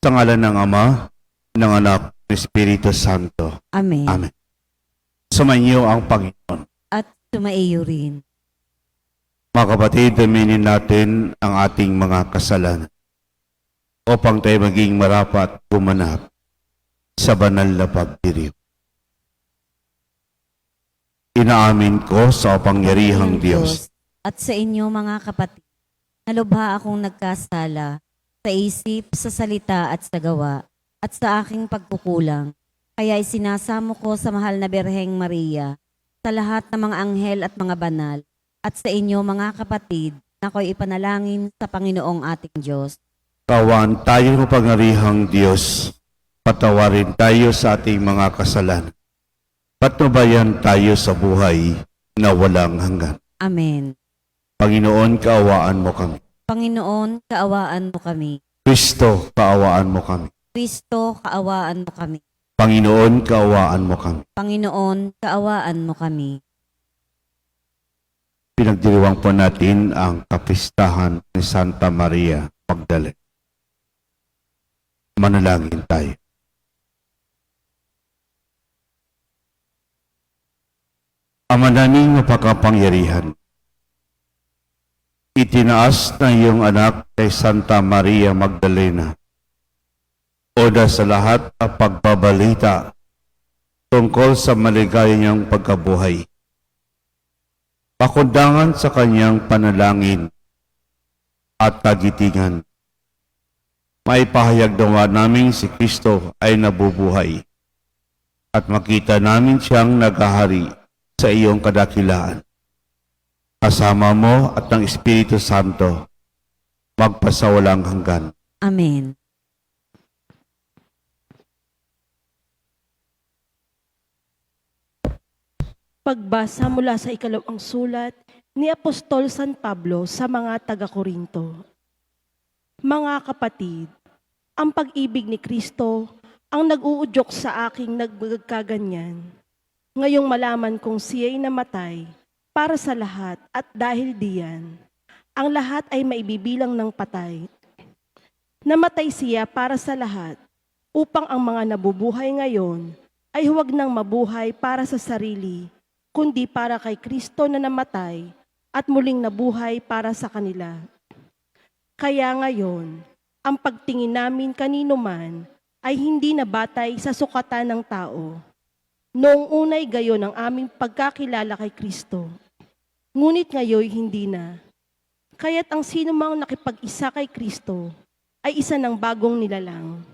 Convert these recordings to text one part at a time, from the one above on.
Sa ngalan ng Ama, ng Anak, ng Espiritu Santo. Amen. Amen. Sumainyo ang Panginoon. At sumaiyo rin. Mga kapatid, aminin natin ang ating mga kasalanan upang tayo maging marapat gumanap sa banal na pagdiriw. Inaamin ko sa kapangyarihang Diyos at sa inyo mga kapatid, nalubha akong nagkasala sa isip, sa salita at sa gawa, at sa aking pagkukulang. Kaya isinasamo ko sa mahal na Birheng Maria, sa lahat ng mga anghel at mga banal, at sa inyo mga kapatid, na ako'y ipanalangin sa Panginoong ating Diyos. Kawan tayo ng pangyarihang Diyos, patawarin tayo sa ating mga kasalanan. Patnubayan tayo sa buhay na walang hanggan. Amen. Panginoon, kaawaan mo kami. Panginoon, kaawaan mo kami. Kristo, kaawaan mo kami. Kristo, kaawaan mo kami. Panginoon, kaawaan mo kami. Panginoon, kaawaan mo kami. Pinagdiriwang po natin ang kapistahan ni Santa Maria Magdalena. Manalangin tayo. Ama naming mapakapangyarihan, itinaas na iyong anak kay Santa Maria Magdalena oda sa lahat ng pagbabalita tungkol sa maligaya niyang pagkabuhay. Pakundangan sa kanyang panalangin at kagitingan. Maipahayag nawa namin si Kristo ay nabubuhay at makita namin siyang naghahari sa iyong kadakilaan. Kasama mo at ng Espiritu Santo, magpasawalang hanggan. Amen. Pagbasa mula sa ikalawang sulat ni Apostol San Pablo sa mga taga-Korinto. Mga kapatid, ang pag-ibig ni Kristo ang nag-uudyok sa aking nagkaganyan. Ngayong malaman kong siya'y namatay para sa lahat at dahil diyan, ang lahat ay maibibilang ng patay. Namatay siya para sa lahat upang ang mga nabubuhay ngayon ay huwag nang mabuhay para sa sarili, kundi para kay Kristo na namatay at muling nabuhay para sa kanila. Kaya ngayon, ang pagtingin namin kanino man ay hindi nabatay sa sukatan ng tao. Noong unay gayon ang aming pagkakilala kay Kristo, ngunit ngayon hindi na. Kaya't ang sino mang nakipag-isa kay Kristo ay isa ng bagong nilalang.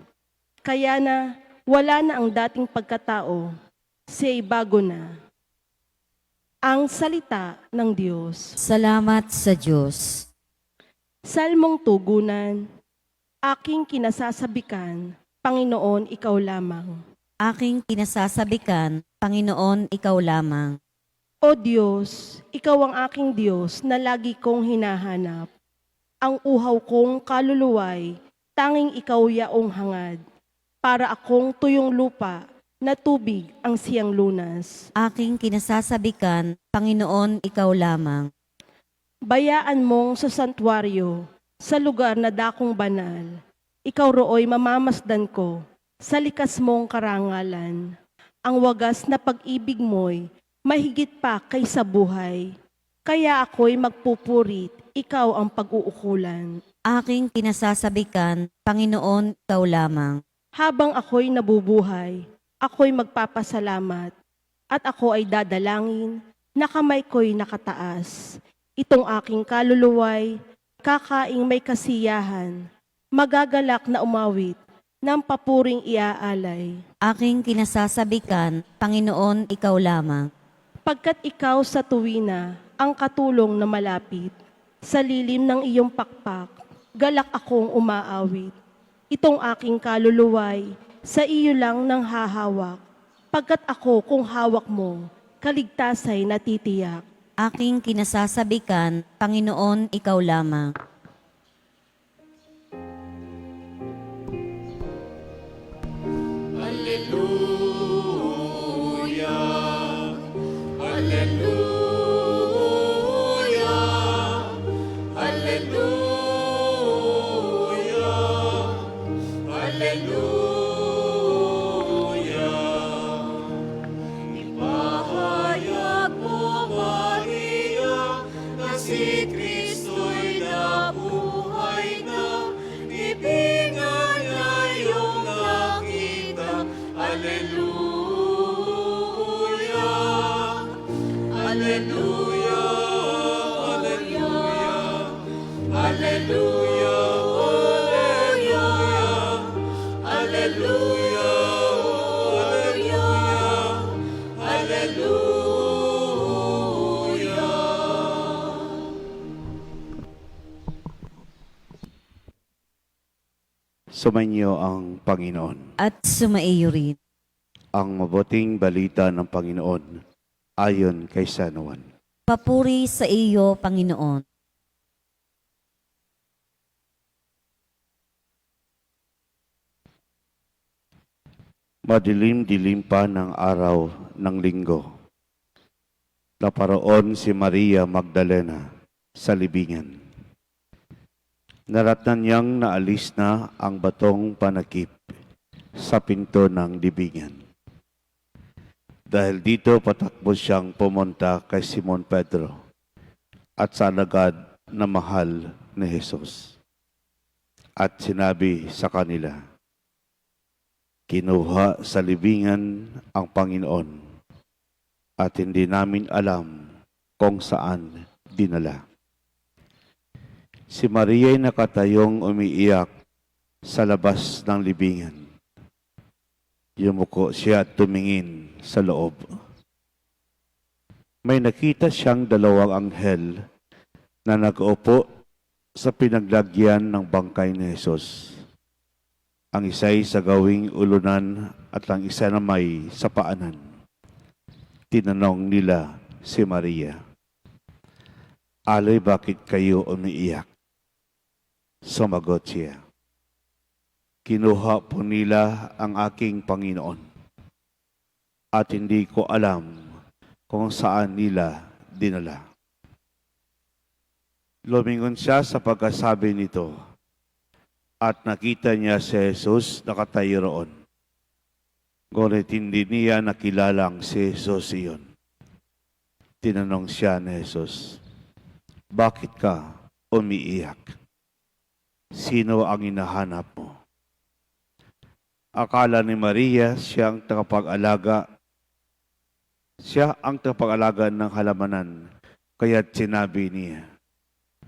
Kaya na wala na ang dating pagkatao, siya'y bago na. Ang salita ng Diyos. Salamat sa Diyos. Salmong tugunan, aking kinasasabikan, Panginoon, ikaw lamang. Aking kinasasabikan, Panginoon, ikaw lamang. O Diyos, ikaw ang aking Diyos na lagi kong hinahanap. Ang uhaw kong kaluluway, tanging ikaw yaong hangad. Para akong tuyong lupa, na tubig ang siyang lunas. Aking kinasasabikan, Panginoon, ikaw lamang. Bayaan mong sa santuaryo, sa lugar na dakong banal. Ikaw rooy mamamasdan ko, sa likas mong karangalan. Ang wagas na pag-ibig mo'y mahigit pa kaysa buhay. Kaya ako'y magpupurit, ikaw ang pag-uukulan. Aking kinasasabikan, Panginoon, ikaw lamang. Habang ako'y nabubuhay, ako'y magpapasalamat, at ako ay dadalangin, na kamay ko'y nakataas. Itong aking kaluluway, kakaing may kasiyahan, magagalak na umawit, ng papuring iaalay. Aking kinasasabikan, Panginoon, ikaw lamang. Pagkat ikaw sa tuwina, ang katulong na malapit, sa lilim ng iyong pakpak, galak akong umaawit. Itong aking kaluluway, sa iyo lang nang hahawak. Pagkat ako kung hawak mo, kaligtasay natitiyak. Aking kinasasabikan, Panginoon, ikaw lamang. Alleluia, alleluia, alleluia. Sumainyo ang Panginoon. At sumaiyo rin. Ang mabuting balita ng Panginoon ayon kay San Juan. Papuri sa iyo, Panginoon. Madilim-dilim pa ng araw ng linggo. Naparoon si Maria Magdalena sa libingan. Naratnan niyang naalis na ang batong panakip sa pinto ng libingan. Dahil dito patakbo siyang pumunta kay Simon Pedro at sa alagad na mahal ni Jesus. At sinabi sa kanila, kinuha sa libingan ang Panginoon at hindi namin alam kung saan dinala. Si Maria ay nakatayong umiiyak sa labas ng libingan. Yumuko siya at tumingin sa loob. May nakita siyang dalawang anghel na nag-upo sa pinaglagyan ng bangkay ni Jesus. Ang isa'y sa gawing ulunan at ang isa na may sa paanan. Tinanong nila si Maria, "Alay, bakit kayo umiiyak?" Sumagot siya, "Kinuha po nila ang aking Panginoon at hindi ko alam kung saan nila dinala." Lumingon siya sa pagkasabi nito at nakita niya si Jesus nakatayo roon. Ngunit hindi niya nakilalang si Jesus iyon. Tinanong siya ni Jesus, "Bakit ka umiiyak? Sino ang hinahanap mo?" Akala ni Maria siya ang tagapag-alaga ng halamanan, kaya't sinabi niya,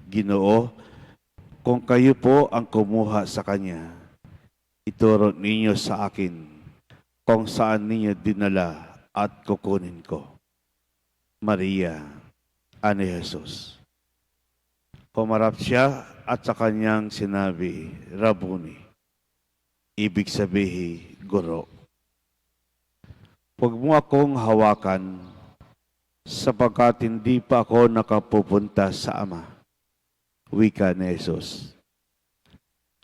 "Ginoo, kung kayo po ang kumuha sa kanya, ituro ninyo sa akin kung saan ninyo dinala at kukunin ko." Maria, ani Jesus. Pumarap siya at sa kanyang sinabi, "Rabuni," ibig sabihin, guro. "Huwag mo akong hawakan sapagkat hindi pa ako nakapupunta sa Ama," wika ni Jesus.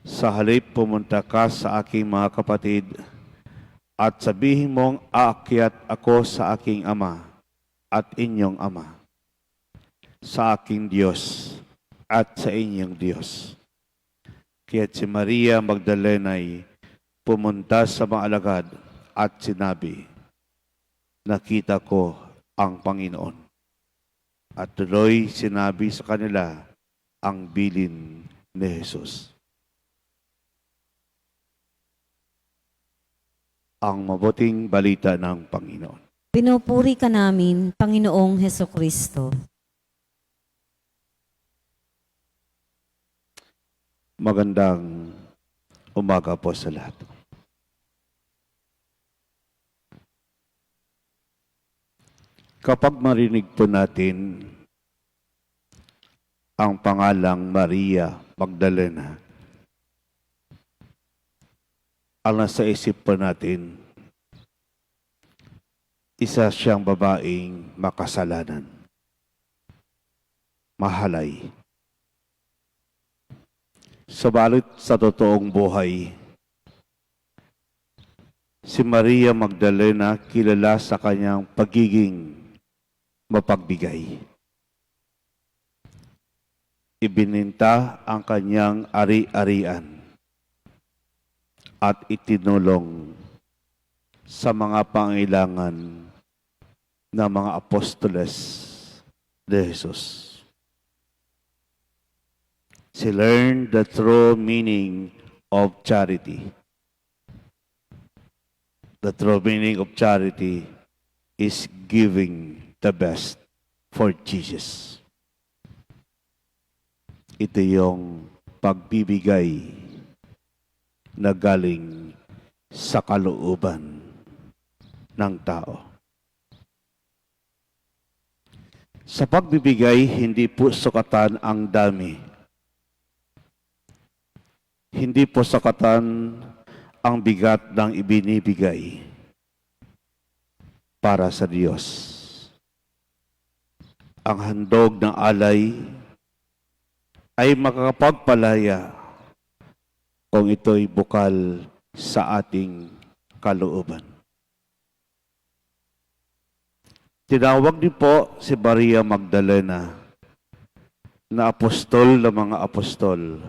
"Sa halip pumunta ka sa aking mga kapatid at sabihin mong aakyat ako sa aking Ama at inyong Ama, sa aking Diyos at sa inyong Diyos." Kaya't si Maria Magdalena ay pumunta sa mga alagad at sinabi, "Nakita ko ang Panginoon." At tuloy sinabi sa kanila ang bilin ni Jesus. Ang mabuting balita ng Panginoon. Pinupuri ka namin, Panginoong Hesukristo. Magandang umaga po sa lahat. Kapag marinig po natin ang pangalang Maria Magdalena, ang nasa isip po natin, isa siyang babaeng makasalanan, mahalay. Subalit sa totoong buhay, si Maria Magdalena kilala sa kanyang pagiging mapagbigay. Ibininta ang kanyang ari-arian at itinulong sa mga pangailangan ng mga apostoles ni Jesus. She learned the true meaning of charity. The true meaning of charity is giving the best for Jesus. Ito yung pagbibigay na galing sa kalooban ng tao. Sa pagbibigay, hindi po sukatan ang dami. Hindi po sakatan ang bigat ng ibinibigay para sa Diyos. Ang handog ng alay ay makakapagpalaya kung ito'y bukal sa ating kalooban. Tinawag din po si Maria Magdalena na apostol ng mga apostol.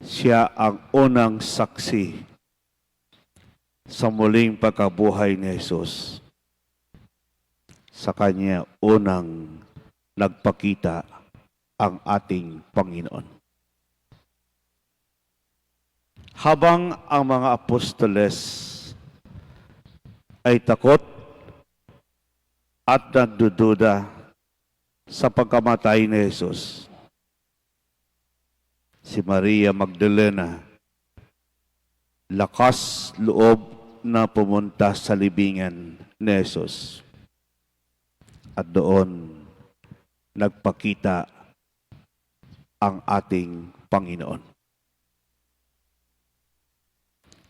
Siya ang unang saksi sa muling pagkabuhay ni Jesus. Sa kanya unang nagpakita ang ating Panginoon. Habang ang mga apostoles ay takot at nagdududa sa pagkamatay ni Jesus, si Maria Magdalena lakas loob na pumunta sa libingan ni Jesus. At doon nagpakita ang ating Panginoon.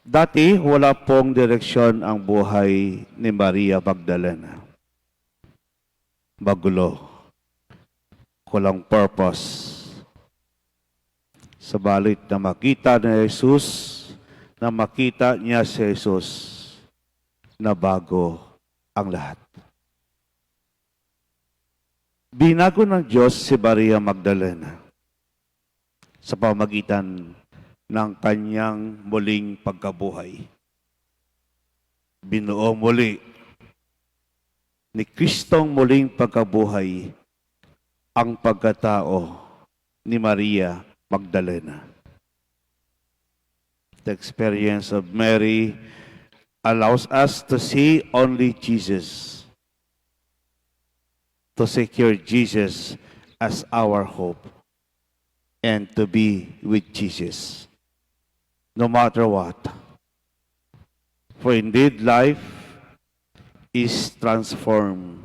Dati, wala pong direksyon ang buhay ni Maria Magdalena. Magulo. Walang purpose. Sabalit na makita ni Jesus, na makita niya si Jesus, na bago ang lahat. Binago ng Diyos si Maria Magdalena sa pamagitan ng kanyang muling pagkabuhay. Binuo muli ni Kristong muling pagkabuhay ang pagkatao ni Maria Magdalena. The experience of Mary allows us to see only Jesus, to secure Jesus as our hope, and to be with Jesus, no matter what. For indeed, life is transformed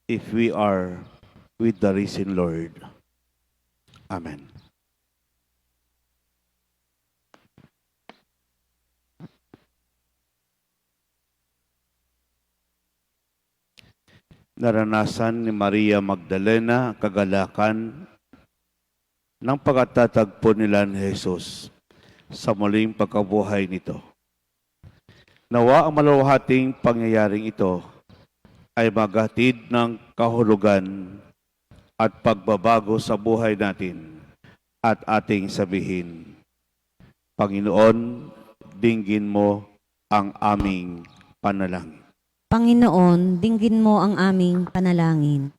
if we are with the risen Lord. Amen. Naranasan ni Maria Magdalena kagalakan ng pagkatatagpo nila ni Jesus sa muling pagkabuhay nito. Nawa ang maluwating pangyayaring ito ay maghatid ng kahulugan at pagbabago sa buhay natin at ating sabihin, Panginoon, dinggin mo ang aming panalangin. Panginoon, dinggin mo ang aming panalangin.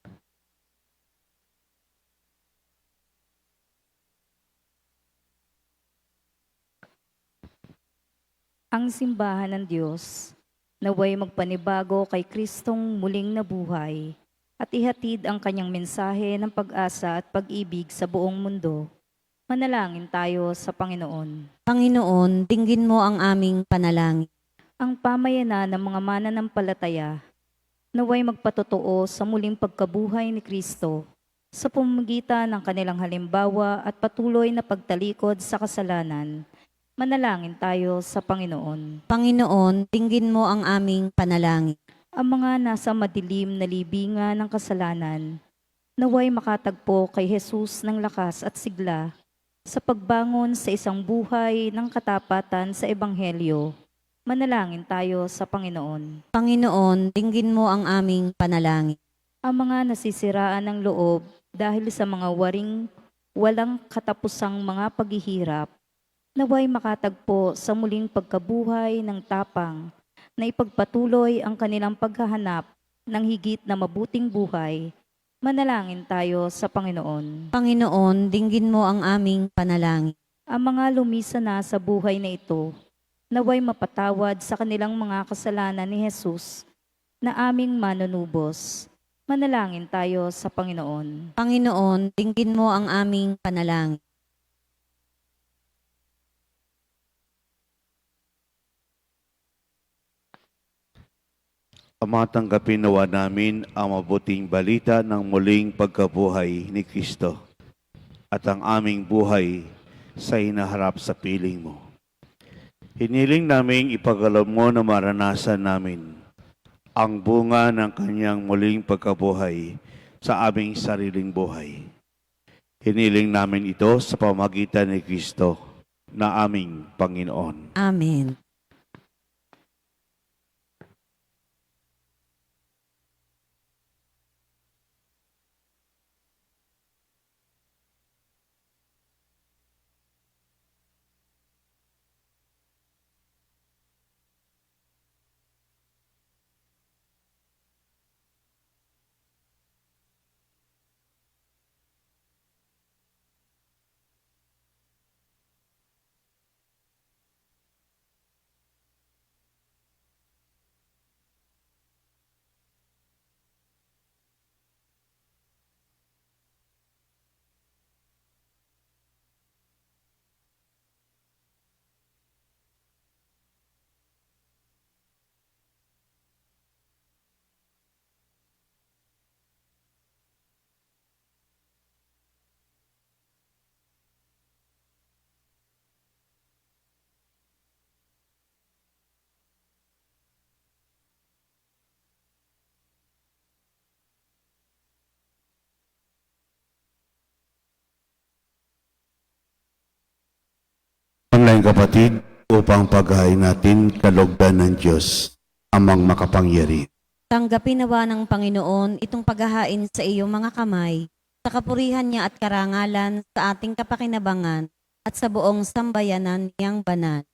Ang simbahan ng Diyos, naway magpanibago kay Kristong muling nabuhay at ihatid ang kanyang mensahe ng pag-asa at pag-ibig sa buong mundo. Manalangin tayo sa Panginoon. Panginoon, dinggin mo ang aming panalangin. Ang pamayanan ng mga mananampalataya, naway magpatotoo sa muling pagkabuhay ni Kristo sa pamamagitan ng kanilang halimbawa at patuloy na pagtalikod sa kasalanan. Manalangin tayo sa Panginoon. Panginoon, dinggin mo ang aming panalangin. Ang mga nasa madilim na libingan ng kasalanan, naway makatagpo kay Jesus ng lakas at sigla sa pagbangon sa isang buhay ng katapatan sa Ebanghelyo. Manalangin tayo sa Panginoon. Panginoon, dinggin mo ang aming panalangin. Ang mga nasisiraan ng loob dahil sa mga walang katapusang mga paghihirap, naway makatagpo sa muling pagkabuhay ng tapang na ipagpatuloy ang kanilang paghahanap ng higit na mabuting buhay. Manalangin tayo sa Panginoon. Panginoon, dinggin mo ang aming panalangin. Ang mga lumisa na sa buhay na ito, naway mapatawad sa kanilang mga kasalanan ni Jesus na aming manunubos. Manalangin tayo sa Panginoon. Panginoon, dinggin mo ang aming panalangin. Ama, tanggapin nawa namin ang mabuting balita ng muling pagkabuhay ni Kristo at ang aming buhay sa hinaharap sa piling mo. Hiniling naming ipagalob mo na maranasan namin ang bunga ng kanyang muling pagkabuhay sa aming sariling buhay. Hiniling namin ito sa pamagitan ni Kristo na aming Panginoon. Amen. Mga kapatid, upang paghain natin kalugdan ng Diyos, amang makapangyari. Tanggapin nawa ng Panginoon itong paghahain sa iyong mga kamay, sa kapurihan niya at karangalan sa ating kapakinabangan at sa buong sambayanan niyang banal.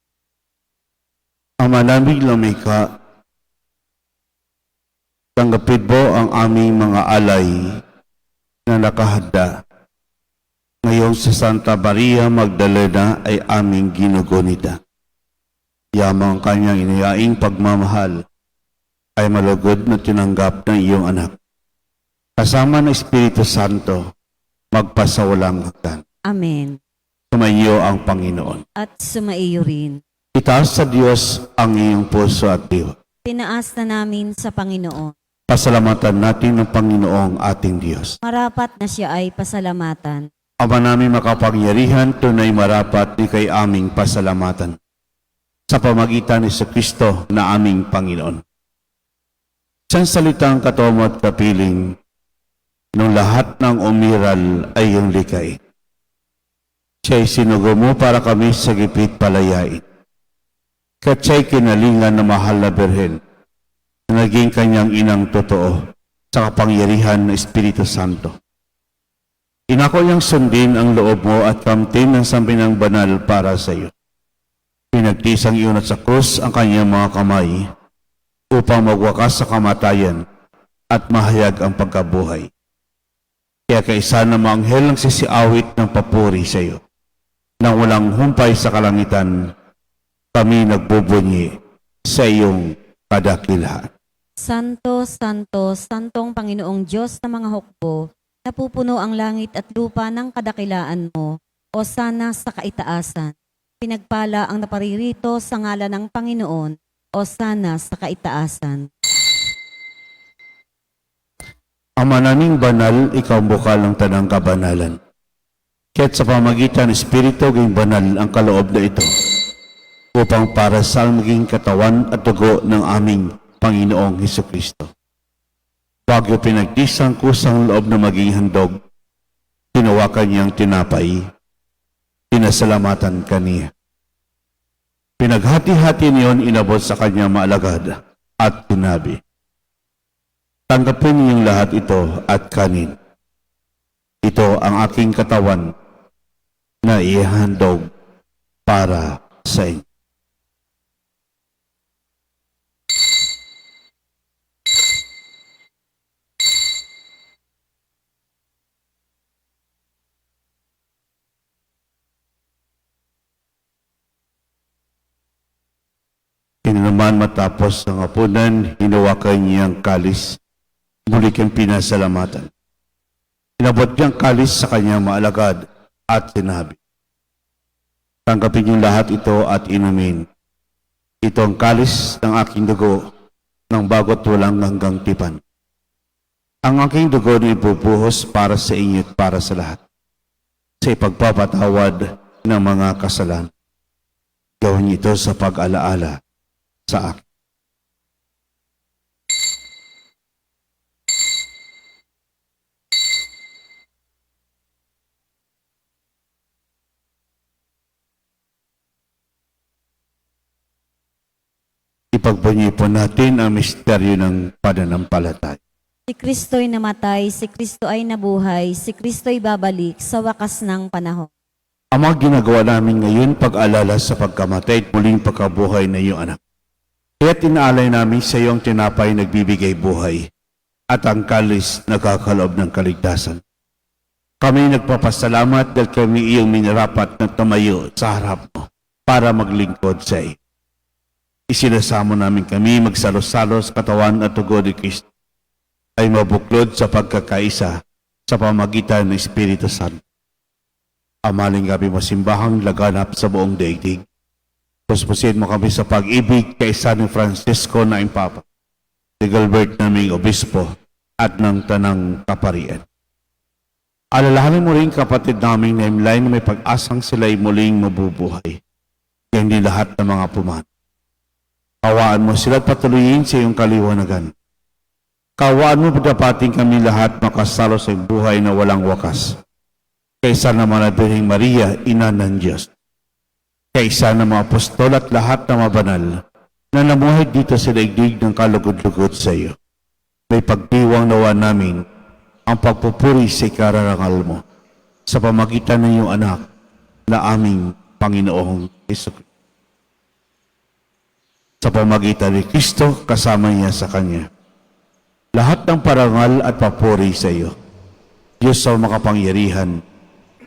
Ama naming lumikha, tanggapin mo ang aming mga alay na nakahanda. Ngayon sa Santa Maria Magdalena ay aming ginugunita. Yamang kanyang iniyaing pagmamahal ay malugod na tinanggap ng iyong anak. Kasama ng Espiritu Santo, magpasawalang hanggan. Amen. Sumainyo ang Panginoon. At sumaiyo rin. Itaas sa Diyos ang iyong puso at diwa. Tinaas na namin sa Panginoon. Pasalamatan natin ng Panginoong ating Diyos. Marapat na siya ay pasalamatan. Ama namin makapangyarihan, tunay marapat di kay aming pasalamatan. Sa pamagitan ni Kristo na aming Panginoon. Siyang salitang katomo at kapiling, nung lahat ng umiral ay iyong likay. Siya'y sinugo mo para kami sa gipit palayain. Kat siya'y kinalingan na mahal na birhen, na naging kanyang inang totoo sa kapangyarihan ng Espiritu Santo. Inako niyang sundin ang loob mo at kamtin ng sampinang banal para sa iyo. Pinagtisang iyon at sa krus ang kanyang mga kamay upang magwakas sa kamatayan at mahayag ang pagkabuhay. Kaya kaisa na mga anghel ang sisiawit ng papuri sa iyo. Nang walang humpay sa kalangitan, kami nagbubunyi sa iyong kadakilahan. Santo, Santo, Santong Panginoong Diyos ng mga hukbo, napupuno ang langit at lupa ng kadakilaan mo, o sana sa kaitaasan. Pinagpala ang naparirito sa ngalan ng Panginoon, o sana sa kaitaasan. Ama naming banal, ikaw ang bukal ng tanang kabanalan. Kaya't sa pamagitan ng Espiritu, ging banal ang kaloob na ito, upang para sa maging katawan at dugo ng aming Panginoong Hesukristo. Bago pinagtisang kusang loob na maging handog, tinawakan niyang tinapay, pinasalamatan kaniya. Pinaghati-hati niyon inabot sa kanyang maalagad at tinabi, tanggapin niyong lahat ito at kanin. Ito ang aking katawan na ihandog para sa inyo. Kaya naman matapos ang hapunan, hinawakan niyang kalis, muli kang pinasalamatan. Inabot niyang kalis sa kanyang maalagad at sinabi, tanggapin niyong lahat ito at inumin. Ito ang kalis ng aking dugo ng bago't walang hanggang tipan. Ang aking dugo na ipupuhos para sa inyo at para sa lahat, sa ipagpapatawad ng mga kasalanan. Gawin ito sa pag-alaala sa akin. Ipagbunyi po natin ang misteryo ng pananampalataya. Si Kristo'y namatay, si Kristo ay nabuhay, si Kristo'y babalik sa wakas ng panahon. Ang mga ginagawa namin ngayon pag-alala sa pagkamatay at muling pagkabuhay na iyong anak. Kaya tinaalay namin sa iyong tinapay nagbibigay buhay at ang kalis nagkakaloob ng kaligtasan. Kami nagpapasalamat dahil kami iyong minarapat na tumayo sa harap mo para maglingkod sa iyo. Isinasamo namin kami magsalo-salo sa katawan at tugo ni Kristo ay mabuklod sa pagkakaisa sa pamagitan ng Espiritu Santo. Amaling kami masimbahang laganap sa buong daigdig. Puspusin mo kami sa pag-ibig kay San Francisco na Impapa, si Gilbert naming Obispo at ng Tanang Kaparian. Alalahanin mo rin kapatid naming na Imlay na may pag-asang sila'y muling mabubuhay. Yan din lahat ng mga puman. Kawaan mo sila at patuloyin sa iyong kaliwanagan. Kawaan mo dapating kami lahat makasalo sa buhay na walang wakas. Kaysa naman na Birheng Maria, Ina ng Diyos. Kaysa ng mga apostol at lahat ng mga banal na namuhay dito sa daigdig ng kalugod-lugod sa iyo. May pagdiwang nawa namin ang pagpupuri sa ikararangal mo sa pamagitan ng iyong anak na aming Panginoong Hesus. Sa pamagitan ni Kristo, kasama niya sa Kanya. Lahat ng parangal at papuri sa iyo, Diyos sa makapangyarihan,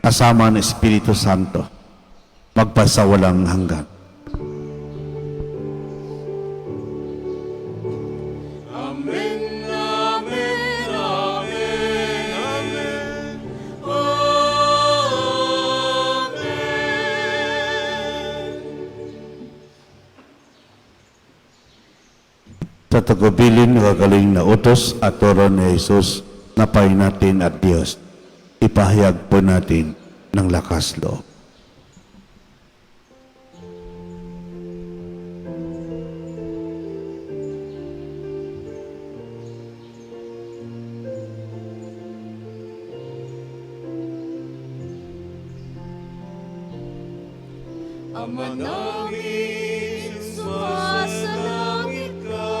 kasama ng Espiritu Santo, magpasawalang hanggan. Amen, amen, amen, amen, amen. Sa tagubilin ng kagaling na utos at turo ni Jesus, napay natin at Diyos, ipahayag po natin ng lakas loob. Ama namin, sumasalangit ka,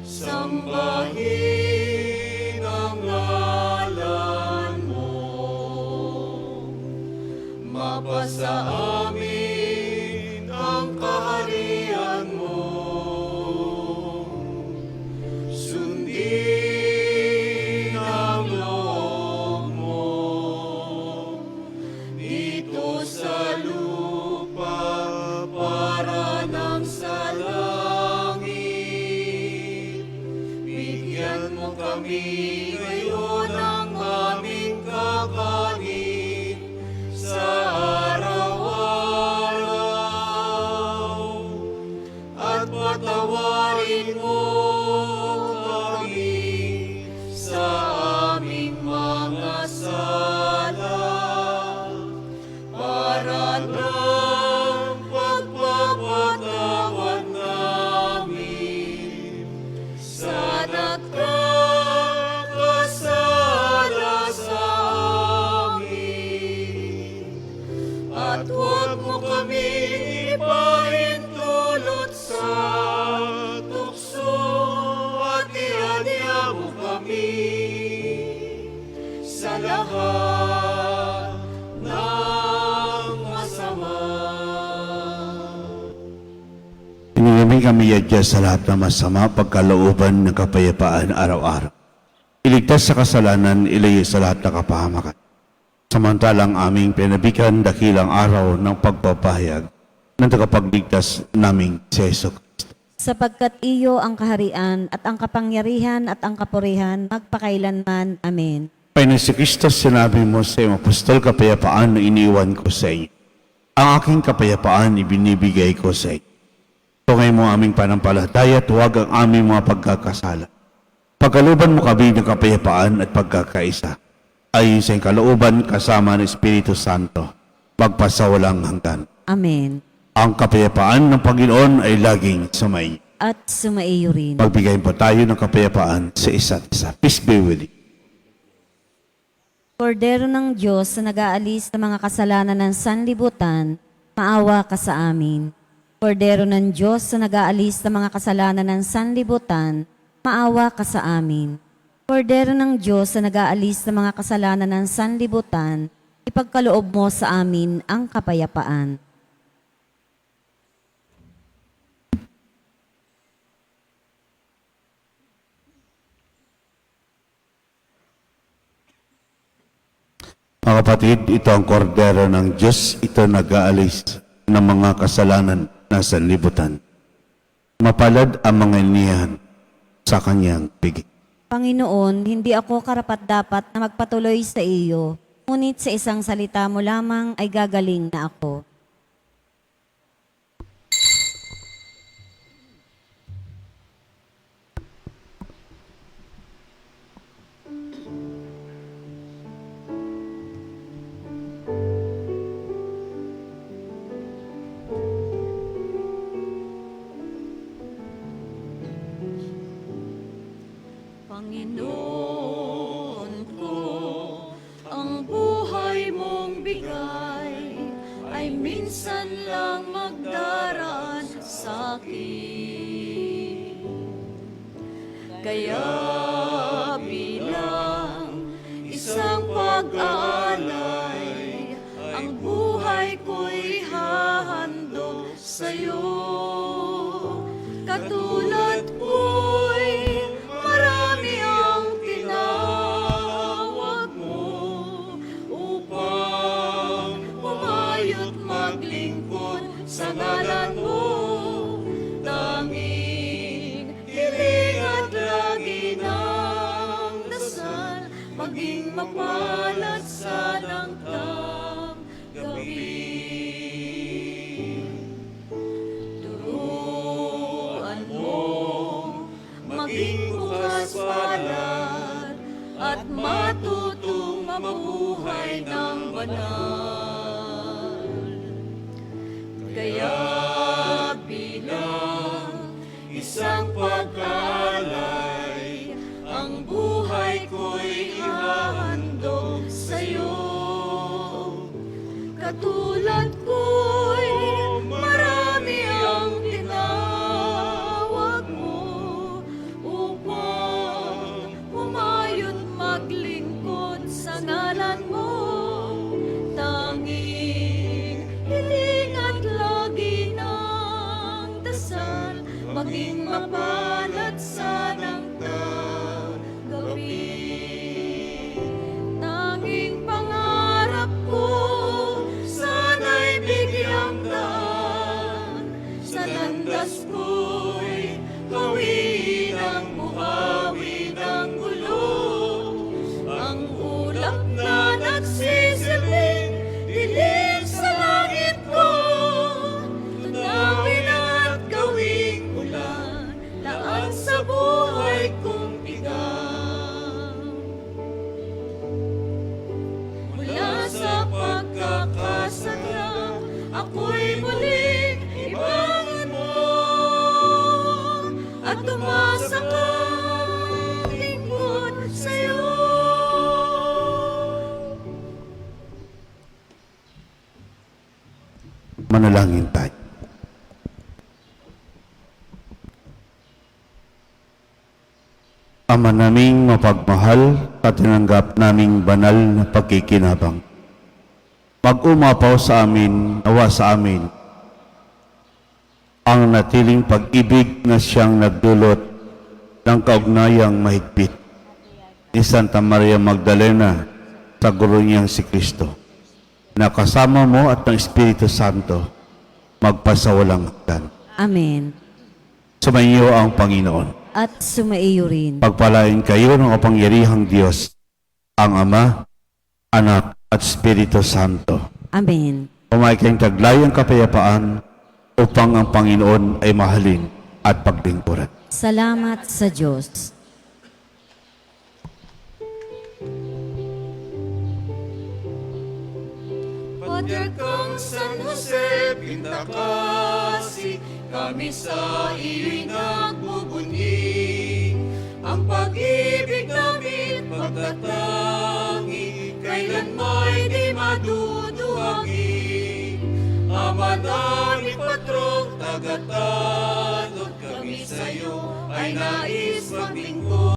sambahin ang ngalan mo, mapasa amin ang kaharian mo, sundin ang loob mo, dito sa lupa para nang sa langit. Bigyan mo kami ngayon ng aming kakanin sa araw-araw, at patawarin mo kami sa aming mga sala, para ng pagpapatawad namin sa nagkakasala sa amin. At huwag mo kami ipahintulot sa tukso, at iadya mo kami sa lahat ng masama. Pinilimi kami yadya sa lahat ng masama, pagkalooban ng kapayapaan araw-araw. Iligtas sa kasalanan, ilayo sa lahat ng kapahamakan. Samantalang aming pinabigan dakilang araw ng pagpapahayag ng tagapagligtas naming si Hesus. Sapagkat iyo ang kaharian at ang kapangyarihan at ang kapurihan magpakailanman. Amen. Panginoon si Kristo, sinabi mo sa iyong apostol, kapayapaan na iniwan ko sa iyo. Ang aking kapayapaan ibinibigay ko sa iyo. Tungay mo aming panampalataya, tuwag ang aming mga pagkakasala. Pagkaluban mo kami ng kapayapaan at pagkakaisa. ayon sa kalooban kasama ng Espiritu Santo, magpasawalang hanggan. Amen. Ang kapayapaan ng Panginoon ay laging sumay. At sumaiyo rin. Magbigayin po tayo ng kapayapaan sa isa't isa. Peace be with you. Kordero ng Diyos na nag-aalis ng mga kasalanan ng sanlibutan, maawa ka sa amin. Kordero ng Diyos na nag-aalis ng mga kasalanan ng sanlibutan, maawa ka sa amin. Kordero ng Diyos na nag-aalis ng mga kasalanan ng sanlibutan, ipagkaloob mo sa amin ang kapayapaan. Mga kapatid, ito ang kordero ng Diyos, ito nag-aalis ng mga kasalanan na sanlibutan. Mapalad ang mga inihan sa kanyang piging. Panginoon, hindi ako karapat-dapat na magpatuloy sa iyo, ngunit sa isang salita mo lamang ay gagaling na ako. Panginoon ko, ang buhay mong bigay ay minsan lang magdaraan sa akin. Kaya bilang isang pag-aalay, ang buhay ko'y hahandog sa'yo. Katulad ko'y marami ang tinawag mo upang pumayo't maglingkod sa ngalan mo. Tanging hiling at lagi ng dasal, maging mapalad sa nangtang gabi. Turuan mo maging bukas palad at matutong mabuhay ng banal. Kaya bilang isang pag-alay, ang buhay ko'y hahandog sa'yo. Katulad ko'y marami ang tinawag mo upang pumayo't maglingkod sa ngalan mo. Tanging hiling at lagi ng dasal, maging mapalad sa nangtang gabi. Tanging pangarap ko, sana'y bigyang daan sa landas ko'y gawin ang buhawi ng gulo. Ang ulap na nagsisilbing dilim sa langit ko, tunawin at gawing ulan, laan sa buhay kong bigang. Mula sa pagkakasadya, ako'y muling ibangon mo at tumasa kang lingkod sa'yo. Manalangin tayo. Ama naming mapagmahal at tinanggap naming banal na pagkikinabang. Mag-umapaw sa amin, nawa sa amin, ang natiling pag-ibig na siyang nagdulot ng kaugnayang mahigpit ni Santa Maria Magdalena sa guro niyang si Kristo, na kasama mo at ng Espiritu Santo magpasawalang hanggan. Amen. Sumainyo ang Panginoon. At sumaiyo rin. Pagpalain kayo ng kapangyarihang Diyos, ang Ama, Anak, at Espiritu Santo. Amen. Pumay kayong taglayang kapayapaan upang ang Panginoon ay mahalin at paglingkuran. Salamat sa Diyos. Diyan kang San Jose, Pintakasi, kami sa iyo'y nagbubunyi. Ang pag-ibig namin magtatangi, kailan may di maduduwagi. Ama namin patrong tagatanod, kami sa'yo ay nais maglingkod.